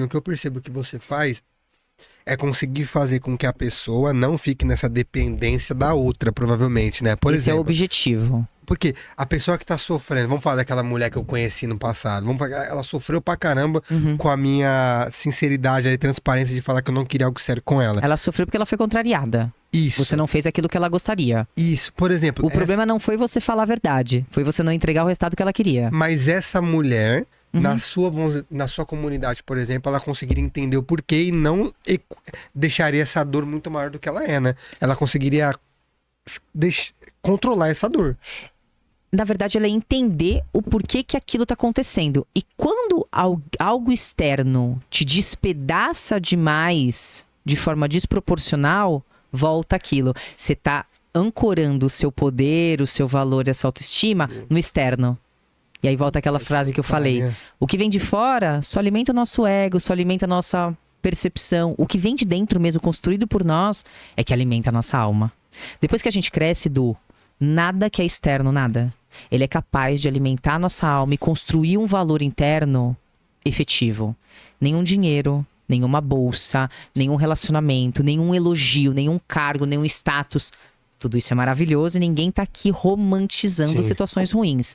O que eu percebo que você faz é conseguir fazer com que a pessoa não fique nessa dependência da outra, provavelmente, né? Por Esse é o exemplo, objetivo. porque a pessoa que tá sofrendo, vamos falar daquela mulher que eu conheci no passado, vamos falar, ela sofreu pra caramba com a minha sinceridade e transparência de falar que eu não queria algo sério com ela. Ela sofreu porque ela foi contrariada. Isso. Você não fez aquilo que ela gostaria. Isso, por exemplo. O problema não foi você falar a verdade. Foi você não entregar o resultado que ela queria. Mas essa mulher, na sua comunidade, por exemplo, ela conseguiria entender o porquê e não deixaria essa dor muito maior do que ela é, né? Ela conseguiria controlar essa dor. Na verdade, ela é entender o porquê que aquilo está acontecendo. E quando algo externo te despedaça demais, de forma desproporcional, volta aquilo. Você está ancorando o seu poder, o seu valor e a sua autoestima no externo. E aí volta aquela frase que eu falei. O que vem de fora só alimenta o nosso ego, só alimenta a nossa percepção. O que vem de dentro mesmo, construído por nós, é que alimenta a nossa alma. Depois que a gente cresce do nada que é externo, nada. Ele é capaz de alimentar a nossa alma e construir um valor interno efetivo. Nenhum dinheiro, nenhuma bolsa, nenhum relacionamento, nenhum elogio, nenhum cargo, nenhum status. Tudo isso é maravilhoso e ninguém tá aqui romantizando situações ruins.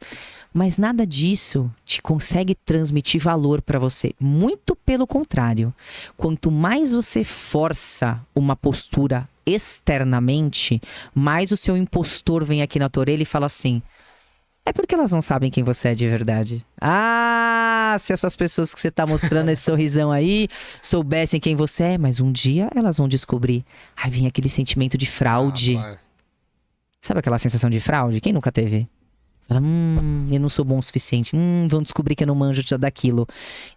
Mas nada disso te consegue transmitir valor para você. Muito pelo contrário. Quanto mais você força uma postura externamente, mais o seu impostor vem aqui na tua orelha e fala assim: é porque elas não sabem quem você é de verdade. Ah, se essas pessoas que você tá mostrando esse sorrisão aí soubessem quem você é, mas um dia elas vão descobrir. Aí vem aquele sentimento de fraude. Sabe aquela sensação de fraude? Quem nunca teve? Fala, eu não sou bom o suficiente. Vão descobrir que eu não manjo daquilo.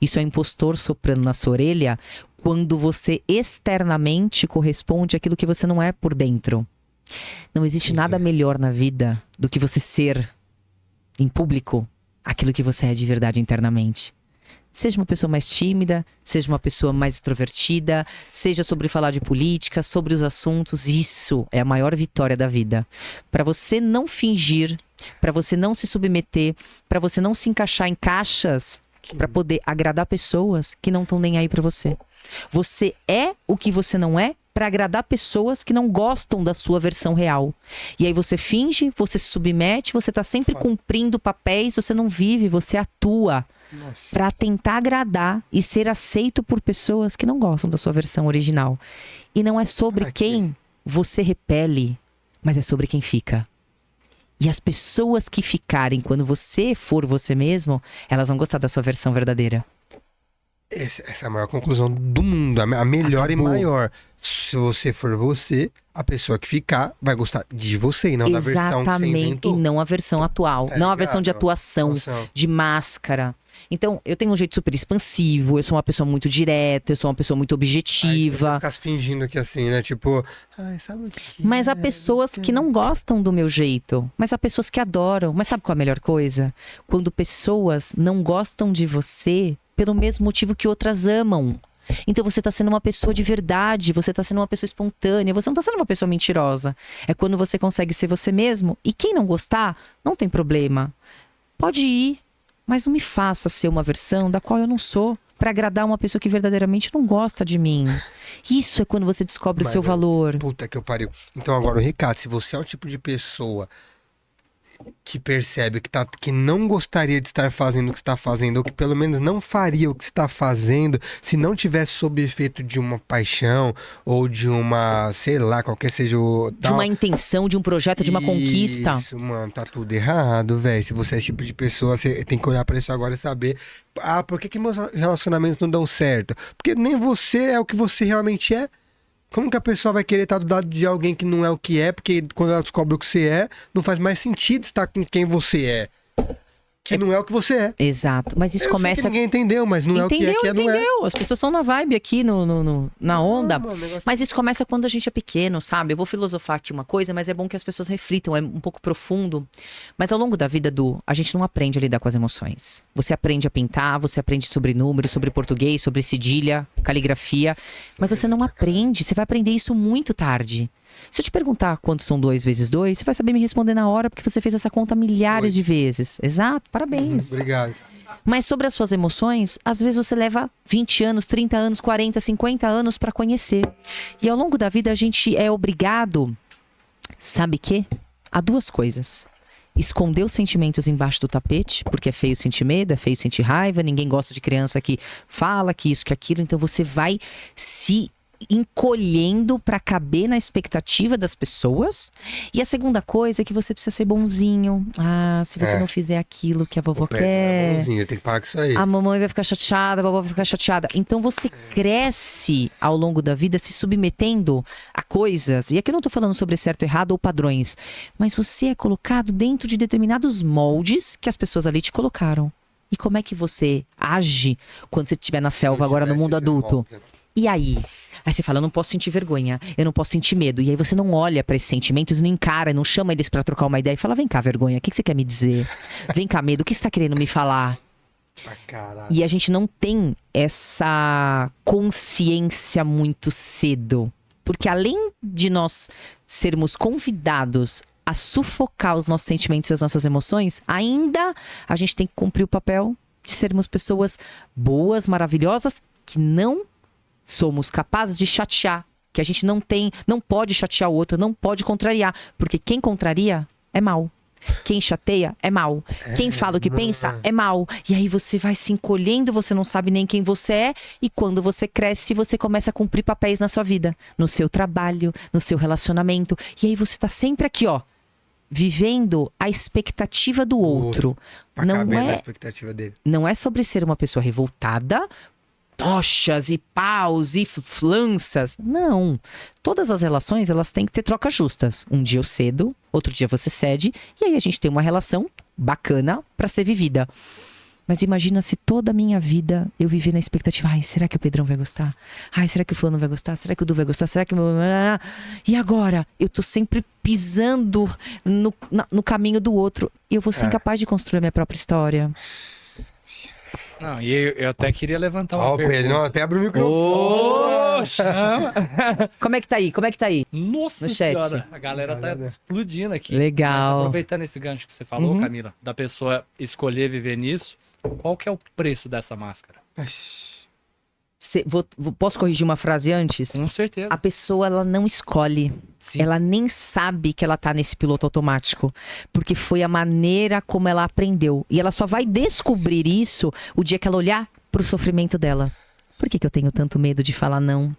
Isso é impostor soprando na sua orelha quando você externamente corresponde àquilo que você não é por dentro. Não existe nada melhor na vida do que você ser em público aquilo que você é de verdade internamente. Seja uma pessoa mais tímida, seja uma pessoa mais extrovertida, seja sobre falar de política, sobre os assuntos, isso é a maior vitória da vida. Para você não fingir, para você não se submeter, para você não se encaixar em caixas, para poder agradar pessoas que não estão nem aí para você. Você é o que você não é para agradar pessoas que não gostam da sua versão real. E aí você finge, você se submete, você tá sempre cumprindo papéis, você não vive, você atua para tentar agradar e ser aceito por pessoas que não gostam da sua versão original. E não é sobre quem você repele, mas é sobre quem fica. E as pessoas que ficarem quando você for você mesmo, elas vão gostar da sua versão verdadeira. Essa é a maior conclusão do mundo, a melhor e maior. Se você for você, a pessoa que ficar vai gostar de você e não da versão que você inventou. E não a versão atual, não a versão de atuação, de máscara. Então, eu tenho um jeito super expansivo, eu sou uma pessoa muito direta, eu sou uma pessoa muito objetiva. Você ficar fingindo aqui assim, né? Tipo, ai, sabe o que Mas há pessoas que não gostam do meu jeito, mas há pessoas que adoram. Mas sabe qual é a melhor coisa? Quando pessoas não gostam de você pelo mesmo motivo que outras amam. Então você tá sendo uma pessoa de verdade, você tá sendo uma pessoa espontânea, você não tá sendo uma pessoa mentirosa. É quando você consegue ser você mesmo. E quem não gostar, não tem problema. Pode ir, mas não me faça ser uma versão da qual eu não sou, pra agradar uma pessoa que verdadeiramente não gosta de mim. Isso é quando você descobre o seu valor. Puta que eu pariu. Então agora o recado, se você é o tipo de pessoa que percebe que não gostaria de estar fazendo o que está fazendo, ou que pelo menos não faria o que está fazendo se não tivesse sob efeito de uma paixão ou de uma, sei lá, qualquer seja o de uma intenção, de um projeto, de uma conquista. Isso, mano, tá tudo errado, velho. Se você é esse tipo de pessoa, você tem que olhar pra isso agora e saber, por que meus relacionamentos não dão certo? Porque nem você é o que você realmente é. Como que a pessoa vai querer estar do lado de alguém que não é o que é? Porque quando ela descobre o que você é, não faz mais sentido estar com quem você é. Que não é o que você é. Exato. Mas isso começa... Sei que ninguém entendeu, mas não é o que é, que não é. As pessoas estão na vibe aqui, na onda. Mas isso começa quando a gente é pequeno, sabe? Eu vou filosofar aqui uma coisa, mas é bom que as pessoas reflitam. É um pouco profundo. Mas ao longo da vida, a gente não aprende a lidar com as emoções. Você aprende a pintar, você aprende sobre números, sobre português, sobre cedilha, caligrafia. Mas você não aprende. Você vai aprender isso muito tarde. Se eu te perguntar quanto são 2 vezes 2, você vai saber me responder na hora, porque você fez essa conta milhares de vezes. Exato, parabéns. Obrigado. Mas sobre as suas emoções, às vezes você leva 20 anos, 30 anos, 40, 50 anos para conhecer. E ao longo da vida a gente é obrigado, sabe quê? A duas coisas. Esconder os sentimentos embaixo do tapete, porque é feio sentir medo, é feio sentir raiva, ninguém gosta de criança que fala que isso, que aquilo, então você vai se encolhendo para caber na expectativa das pessoas. E a segunda coisa é que você precisa ser bonzinho. Ah, se você não fizer aquilo que a vovó quer, bonzinho, tem que parar com isso aí. a mamãe vai ficar chateada, a vovó vai ficar chateada. Então você cresce ao longo da vida se submetendo a coisas. E aqui eu não tô falando sobre certo, errado ou padrões. Mas você é colocado dentro de determinados moldes que as pessoas ali te colocaram. E como é que você age quando você estiver na selva agora no mundo adulto? E aí? Aí você fala, eu não posso sentir vergonha, eu não posso sentir medo. E aí você não olha pra esses sentimentos, não encara, não chama eles pra trocar uma ideia e fala, vem cá, vergonha, o que você quer me dizer? Vem cá, medo, o que você tá querendo me falar? E a gente não tem essa consciência muito cedo. Porque além de nós sermos convidados a sufocar os nossos sentimentos e as nossas emoções, ainda a gente tem que cumprir o papel de sermos pessoas boas, maravilhosas, que não somos capazes de chatear, que a gente não pode chatear o outro, não pode contrariar, porque quem contraria é mal. Quem chateia é mal. Quem fala o que pensa é mal. E aí você vai se encolhendo, você não sabe nem quem você é, e quando você cresce, você começa a cumprir papéis na sua vida, no seu trabalho, no seu relacionamento, e aí você tá sempre aqui, ó, vivendo a expectativa do outro. Pra caber na expectativa dele. Não é sobre ser uma pessoa revoltada, tochas e paus e flanças. Não. Todas as relações, elas têm que ter trocas justas. Um dia eu cedo, outro dia você cede, e aí a gente tem uma relação bacana pra ser vivida. Mas imagina se toda a minha vida eu viver na expectativa, ai, será que o Pedrão vai gostar? Ai, será que o fulano vai gostar? Será que o Du vai gostar? Será que... E agora? Eu tô sempre pisando no caminho do outro. Eu vou ser incapaz de construir a minha própria história. Não, e eu até queria levantar uma pergunta. Pedro, até abre o microfone. Chama! Como é que tá aí? Como é que tá aí? Nossa No chat. senhora, a galera tá explodindo aqui. Legal. Mas aproveitando esse gancho que você falou, Camila, da pessoa escolher viver nisso, qual que é o preço dessa máscara? Posso corrigir uma frase antes? Com certeza. A pessoa, ela não escolhe. Sim. Ela nem sabe que ela tá nesse piloto automático. Porque foi a maneira como ela aprendeu. E ela só vai descobrir isso o dia que ela olhar pro sofrimento dela. Por que eu tenho tanto medo de falar não?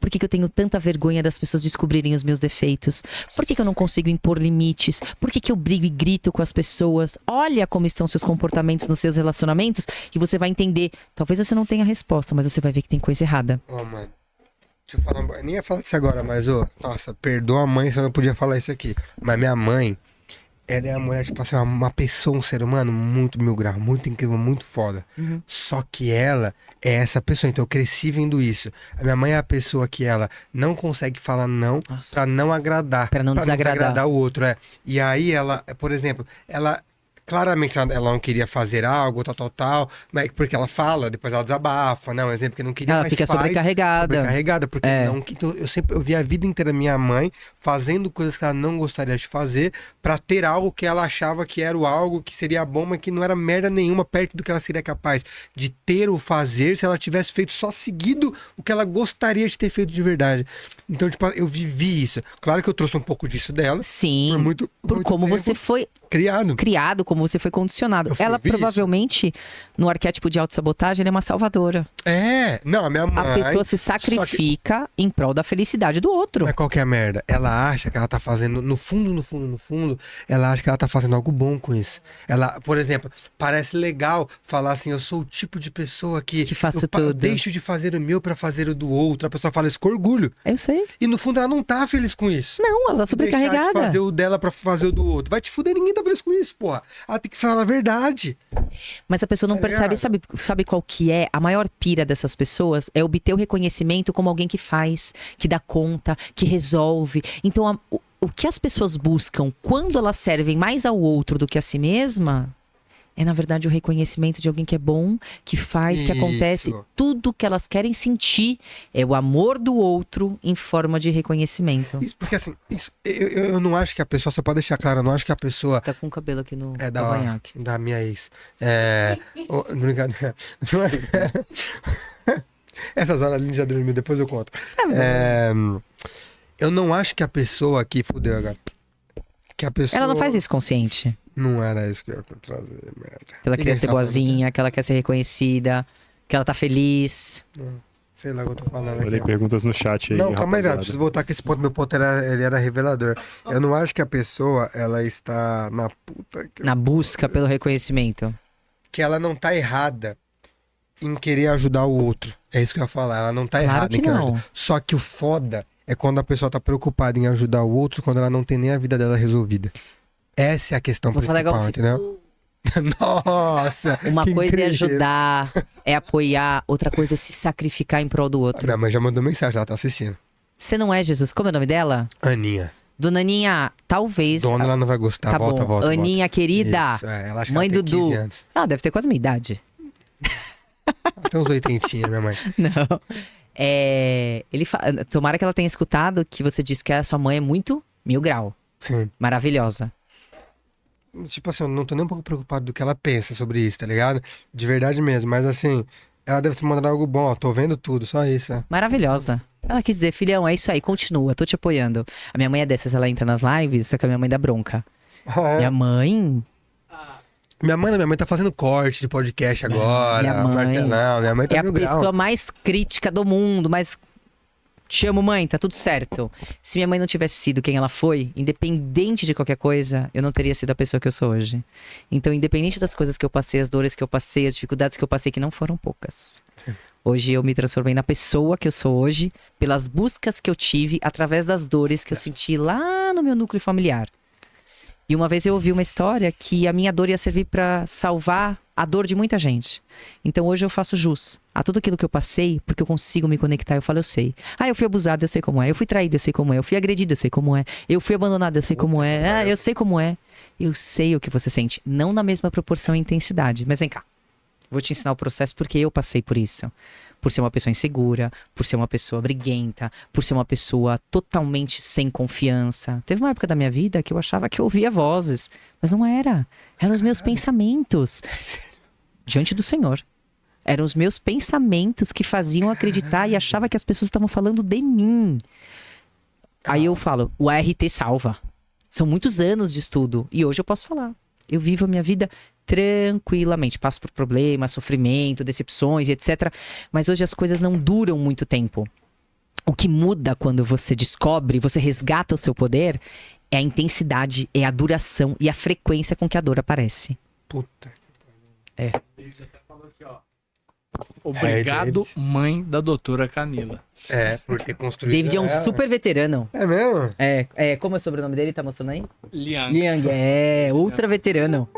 Por que eu tenho tanta vergonha das pessoas descobrirem os meus defeitos? Por que eu não consigo impor limites? Por que eu brigo e grito com as pessoas? Olha como estão seus comportamentos nos seus relacionamentos e você vai entender. Talvez você não tenha resposta, mas você vai ver que tem coisa errada. Mano. Deixa eu falar. Eu nem ia falar disso agora, mas, nossa, perdoa a mãe se eu não podia falar isso aqui. Mas minha mãe, ela é a mulher, tipo assim, uma pessoa, um ser humano muito mil graus, muito incrível, muito foda. Só que ela é essa pessoa, então eu cresci vendo isso. A minha mãe é a pessoa que ela não consegue falar não pra não agradar. Pra não desagradar o outro, E aí ela, por exemplo, ela... Claramente ela não queria fazer algo, tal, mas porque ela fala, depois ela desabafa, né? Um exemplo que não queria, ela mas fica sobrecarregada. Porque então, eu vi a vida inteira minha mãe fazendo coisas que ela não gostaria de fazer pra ter algo que ela achava que era o algo que seria bom, mas que não era merda nenhuma perto do que ela seria capaz de ter ou fazer se ela tivesse feito só seguido o que ela gostaria de ter feito de verdade. Então, tipo, eu vivi isso. Claro que eu trouxe um pouco disso dela. Sim, por como tempo você foi criado, como você foi condicionado. Ela vi provavelmente, no arquétipo de autossabotagem, ela é uma salvadora. Não, a minha mãe... A pessoa se sacrifica em prol da felicidade do outro. Mas qual que é a merda? Ela acha que ela tá fazendo, no fundo, ela acha que ela tá fazendo algo bom com isso. Ela, por exemplo, parece legal falar assim, eu sou o tipo de pessoa que faço eu tudo. deixo de fazer o meu pra fazer o do outro. A pessoa fala isso com orgulho. Eu sei. E no fundo ela não tá feliz com isso. Não, ela tá Deixar sobrecarregada. de fazer o dela pra fazer o do outro. Vai te fuder, ninguém tá feliz com isso, porra. Ela tem que falar a verdade. Mas a pessoa não percebe, sabe qual que é? A maior pira dessas pessoas é obter o reconhecimento como alguém que faz, que dá conta, que resolve. Então, o que as pessoas buscam quando elas servem mais ao outro do que a si mesma É, na verdade, o reconhecimento de alguém que é bom, que faz, que acontece. Isso. Tudo que elas querem sentir é o amor do outro em forma de reconhecimento. Isso, porque assim, eu não acho que a pessoa, só pode deixar claro, eu não acho que a pessoa Tá com o cabelo aqui no é cavanhaque. da minha ex. Brincadeira. Não é- Essas horas a Aline já dormiu, depois eu conto. Eu não acho que a pessoa aqui fudeu agora. Que a pessoa. Ela não faz isso consciente. Não era isso que eu ia trazer, merda. Que ela Que queria a gente ser tá falando boazinha, que ela quer ser reconhecida, que ela tá feliz. aqui? Sei lá o que eu tô falando Olhei aqui. perguntas no chat aí, Não, calma aí, rapaziada. preciso voltar que esse ponto. Meu ponto ele era revelador. Eu não acho que a pessoa, ela está na puta que... Na busca pelo reconhecimento. Que ela não tá errada em querer ajudar o outro. É isso que eu ia falar. Ela não tá Claro errada que em querer não. ajudar. Só que o foda é quando a pessoa tá preocupada em ajudar o outro quando ela não tem nem a vida dela resolvida. Essa é a questão Vou falar principal, igual você. entendeu? Nossa! Uma que coisa é incrível. ajudar, é apoiar, outra coisa é se sacrificar em prol do outro. Minha mãe já mandou mensagem, ela tá assistindo. Você não é Jesus? Como é o nome dela? Aninha. Dona Aninha, talvez. Dona, ela não vai gostar. Tá volta, bom. volta. Aninha, querida. Isso, ela acha Mãe que ela tem Dudu. 15 anos. Ela deve ter quase minha idade. Tem uns 80, minha mãe. Não. Tomara que ela tenha escutado que você disse que a sua mãe é muito 1000 grau. Sim. Maravilhosa. Tipo assim, eu não tô nem um pouco preocupado do que ela pensa sobre isso, tá ligado? De verdade mesmo. Mas assim, ela deve ter mandado algo bom, ó. Tô vendo tudo, só isso. Maravilhosa. Ela quis dizer, filhão, é isso aí, continua, tô te apoiando. A minha mãe é dessas, ela entra nas lives, só que a minha mãe dá bronca. Minha mãe. Minha mãe tá fazendo corte de podcast agora. Minha mãe Martelão, minha mãe tá é a 1000 grau. pessoa mais crítica do mundo, mas. Te amo, mãe, tá tudo certo. Se minha mãe não tivesse sido quem ela foi, independente de qualquer coisa, eu não teria sido a pessoa que eu sou hoje. Então, independente das coisas que eu passei, as dores que eu passei, as dificuldades que eu passei, que não foram poucas. Sim. Hoje eu me transformei na pessoa que eu sou hoje, pelas buscas que eu tive, através das dores que eu senti lá no meu núcleo familiar. E uma vez eu ouvi uma história que a minha dor ia servir pra salvar a dor de muita gente. Então hoje eu faço jus a tudo aquilo que eu passei, porque eu consigo me conectar. Eu falo, eu sei. Ah, eu fui abusado, eu sei como é. Eu fui traído, eu sei como é. Eu fui agredido, eu sei como é. Eu fui abandonado, eu sei como é. Ah, eu sei como é. Eu sei o que você sente. Não na mesma proporção e intensidade. Mas vem cá. Vou te ensinar o processo porque eu passei por isso. Por ser uma pessoa insegura, por ser uma pessoa briguenta, por ser uma pessoa totalmente sem confiança. Teve uma época da minha vida que eu achava que eu ouvia vozes, mas não era. Eram os meus pensamentos diante do Senhor. Eram os meus pensamentos que faziam acreditar e achava que as pessoas estavam falando de mim. Aí eu falo, o ART salva. São muitos anos de estudo e hoje eu posso falar. Eu vivo a minha vida tranquilamente. Passo por problemas, sofrimento, decepções, etc. Mas hoje as coisas não duram muito tempo. O que muda quando você descobre, você resgata o seu poder, é a intensidade, é a duração e a frequência com que a dor aparece. Puta. Obrigado, David. mãe da doutora Camila. Por ter construído. David é um super veterano. É mesmo? Como é o sobrenome dele? Tá mostrando aí? Liang. Liang, ultra veterano.